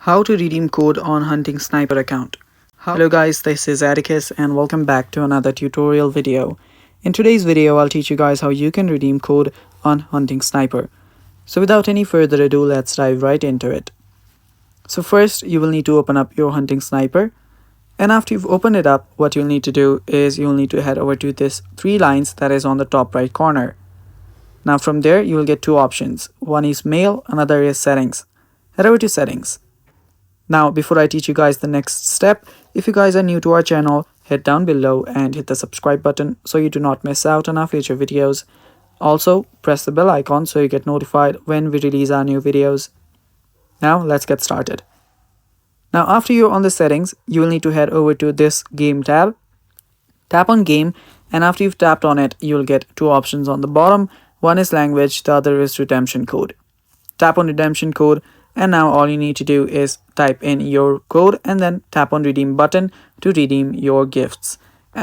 How to redeem code on Hunting Sniper account. Hello guys, this is Atticus and welcome back to another tutorial video. In today's video, I'll teach you guys how you can redeem code on Hunting Sniper. So without any further ado, let's dive right into it. So first, you will need to open up your Hunting Sniper. And after you've opened it up, what you'll need to do is you'll need to head over to this three lines that is on the top right corner. Now from there, you will get two options. One is mail, another is settings. Head over to settings. Now, before I teach you guys the next step, if you guys are new to our channel, head down below and hit the subscribe button so you do not miss out on our future videos. Also, press the bell icon so you get notified when we release our new videos. Now, let's get started. Now, after you're on the settings, you will need to head over to this game tab. Tap on game, and after you've tapped on it, you'll get two options on the bottom. One is language, the other is redemption code. Tap on redemption code. And now all you need to do is type in your code and then tap on redeem button to redeem your gifts.